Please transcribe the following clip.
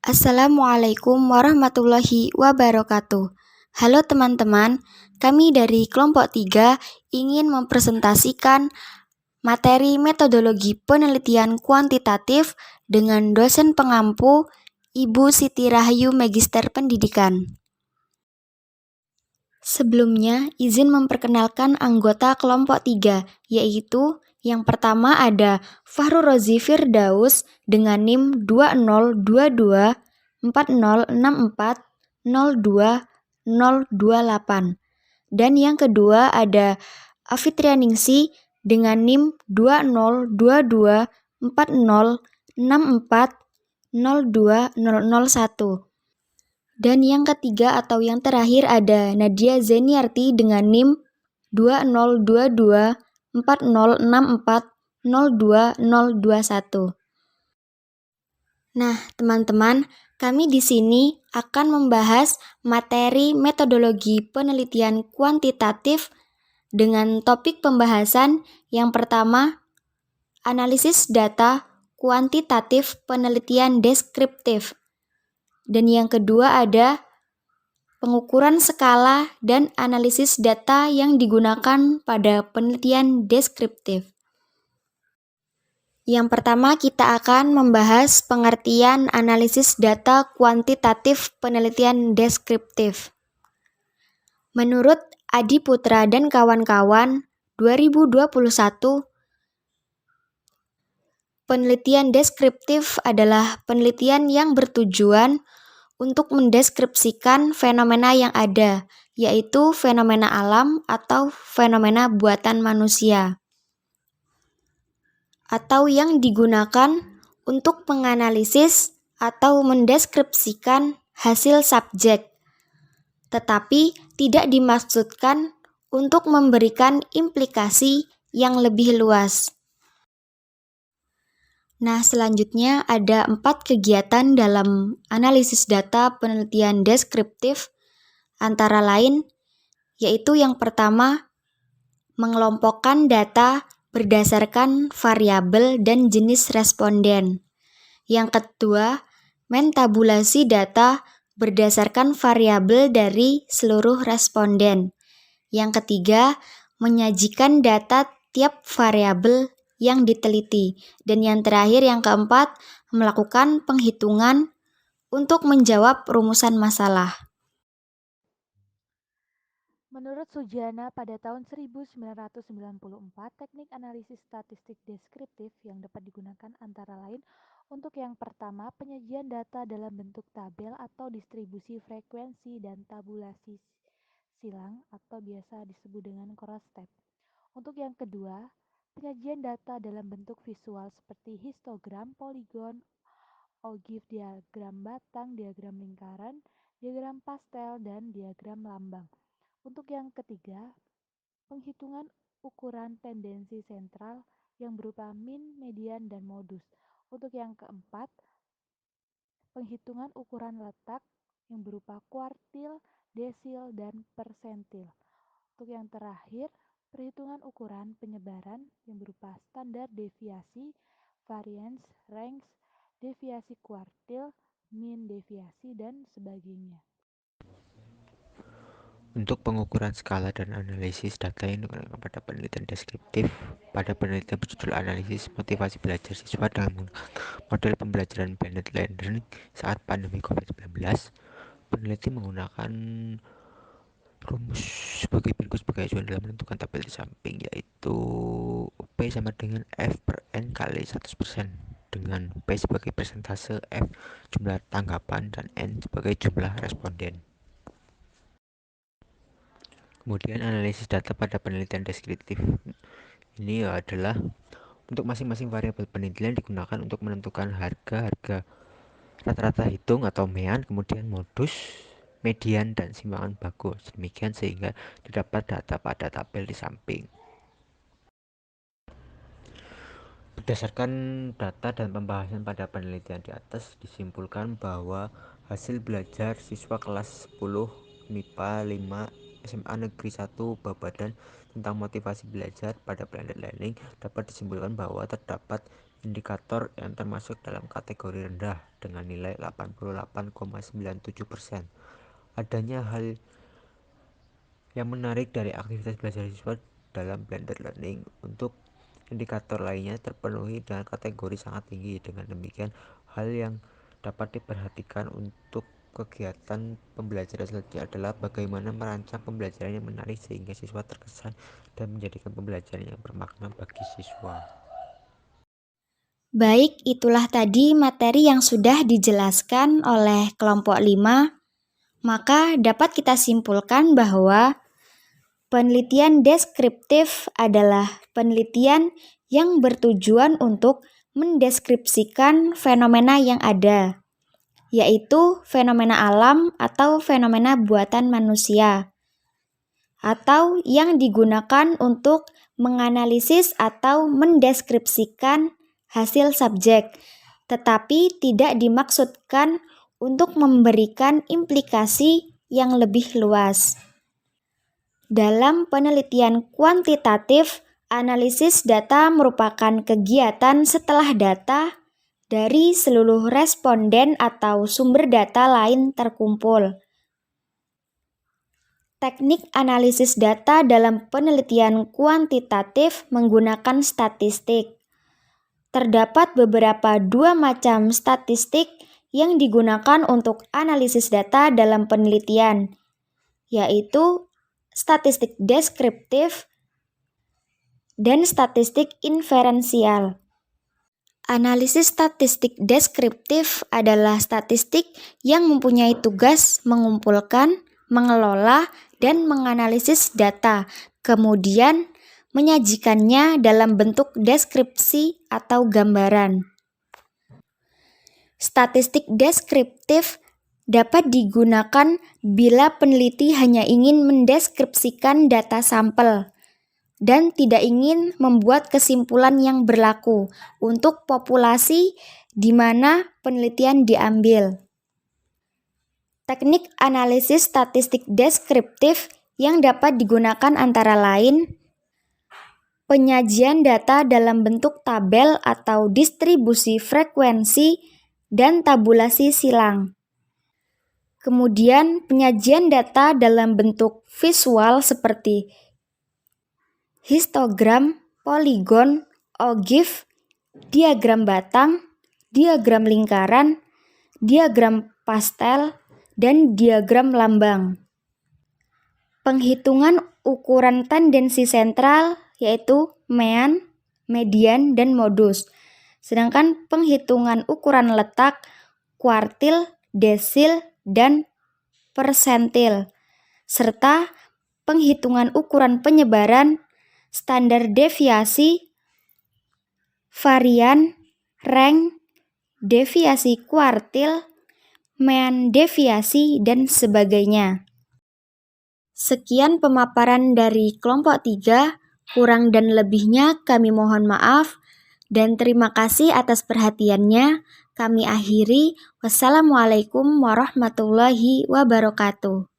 Assalamualaikum warahmatullahi wabarakatuh. Halo teman-teman, kami dari kelompok 3 ingin mempresentasikan materi metodologi penelitian kuantitatif dengan dosen pengampu Ibu Siti Rahayu Magister Pendidikan. Sebelumnya, izin memperkenalkan anggota kelompok 3, yaitu yang pertama ada Fahru Rozi Firdaus dengan NIM 2022 4064 02028. Dan yang kedua ada Afitrianingsi dengan NIM 2022 4064 02001. Dan yang ketiga atau yang terakhir ada Nadia Zeniarti dengan NIM 2022 4064 02021. Nah, teman-teman, kami di sini akan membahas materi metodologi penelitian kuantitatif dengan topik pembahasan yang pertama, analisis data kuantitatif penelitian deskriptif. Dan yang kedua ada pengukuran skala dan analisis data yang digunakan pada penelitian deskriptif. Yang pertama kita akan membahas pengertian analisis data kuantitatif penelitian deskriptif. Menurut Adi Putra dan kawan-kawan, 2021, penelitian deskriptif adalah penelitian yang bertujuan untuk mendeskripsikan fenomena yang ada, yaitu fenomena alam atau fenomena buatan manusia, atau yang digunakan untuk menganalisis atau mendeskripsikan hasil subjek, tetapi tidak dimaksudkan untuk memberikan implikasi yang lebih luas. Nah, selanjutnya ada 4 kegiatan dalam analisis data penelitian deskriptif, antara lain yaitu yang pertama, mengelompokkan data berdasarkan variabel dan jenis responden. Yang kedua, mentabulasi data berdasarkan variabel dari seluruh responden. Yang ketiga, menyajikan data tiap variabel yang diteliti. Dan yang terakhir, yang keempat, melakukan penghitungan untuk menjawab rumusan masalah. Menurut Sujana, pada tahun 1994, teknik analisis statistik deskriptif yang dapat digunakan antara lain untuk yang pertama, penyajian data dalam bentuk tabel atau distribusi frekuensi dan tabulasi silang atau biasa disebut dengan Kroll-Step. Untuk yang kedua, penyajian data dalam bentuk visual seperti histogram, poligon, ogive diagram batang, diagram lingkaran, diagram pastel, dan diagram lambang. Untuk yang ketiga, penghitungan ukuran tendensi sentral yang berupa min, median, dan modus. Untuk yang keempat, penghitungan ukuran letak yang berupa kuartil, desil, dan persentil. Untuk yang terakhir, perhitungan ukuran penyebaran yang berupa standar deviasi, variance, range, deviasi kuartil, min deviasi, dan sebagainya. Untuk pengukuran skala dan analisis data yang digunakan pada penelitian deskriptif, pada penelitian berjudul analisis motivasi belajar siswa dengan menggunakan model pembelajaran blended learning saat pandemi COVID-19, peneliti menggunakan rumus sebagai berikut sebagai acuan dalam menentukan tabel di samping, yaitu P sama dengan F per N kali 100%, dengan P sebagai persentase, F jumlah tanggapan, dan N sebagai jumlah responden. Kemudian analisis data pada penelitian deskriptif ini adalah untuk masing-masing variabel penelitian digunakan untuk menentukan harga rata-rata hitung atau mean, kemudian modus, median, dan simpangan bagus. Demikian sehingga didapat data pada tabel di samping. Berdasarkan data dan pembahasan pada penelitian di atas, disimpulkan bahwa hasil belajar siswa kelas 10 MIPA 5 SMA Negeri 1 Babadan tentang motivasi belajar pada blended learning dapat disimpulkan bahwa terdapat indikator yang termasuk dalam kategori rendah dengan nilai 88,97%. Adanya hal yang menarik dari aktivitas belajar siswa dalam blended learning. Untuk indikator lainnya terpenuhi dengan kategori sangat tinggi. Dengan demikian, hal yang dapat diperhatikan untuk kegiatan pembelajaran selanjutnya adalah bagaimana merancang pembelajaran yang menarik sehingga siswa terkesan dan menjadikan pembelajaran yang bermakna bagi siswa. Baik, itulah tadi materi yang sudah dijelaskan oleh kelompok 5. Maka dapat kita simpulkan bahwa penelitian deskriptif adalah penelitian yang bertujuan untuk mendeskripsikan fenomena yang ada, yaitu fenomena alam atau fenomena buatan manusia, atau yang digunakan untuk menganalisis atau mendeskripsikan hasil subjek, tetapi tidak dimaksudkan untuk memberikan implikasi yang lebih luas. Dalam penelitian kuantitatif, analisis data merupakan kegiatan setelah data dari seluruh responden atau sumber data lain terkumpul. Teknik analisis data dalam penelitian kuantitatif menggunakan statistik. Terdapat beberapa dua macam statistik yang digunakan untuk analisis data dalam penelitian, yaitu statistik deskriptif dan statistik inferensial. Analisis statistik deskriptif adalah statistik yang mempunyai tugas mengumpulkan, mengelola, dan menganalisis data, kemudian menyajikannya dalam bentuk deskripsi atau gambaran. Statistik deskriptif dapat digunakan bila peneliti hanya ingin mendeskripsikan data sampel dan tidak ingin membuat kesimpulan yang berlaku untuk populasi di mana penelitian diambil. Teknik analisis statistik deskriptif yang dapat digunakan antara lain penyajian data dalam bentuk tabel atau distribusi frekuensi dan tabulasi silang. Kemudian penyajian data dalam bentuk visual seperti histogram, poligon, ogive, diagram batang, diagram lingkaran, diagram pastel, dan diagram lambang. Penghitungan ukuran tendensi sentral yaitu mean, median, dan modus. Sedangkan penghitungan ukuran letak, kuartil, desil, dan persentil. Serta penghitungan ukuran penyebaran, standar deviasi, varian, rank, deviasi kuartil, mean deviasi, dan sebagainya. Sekian pemaparan dari kelompok 3. Kurang dan lebihnya kami mohon maaf dan terima kasih atas perhatiannya. Kami akhiri. Wassalamualaikum warahmatullahi wabarakatuh.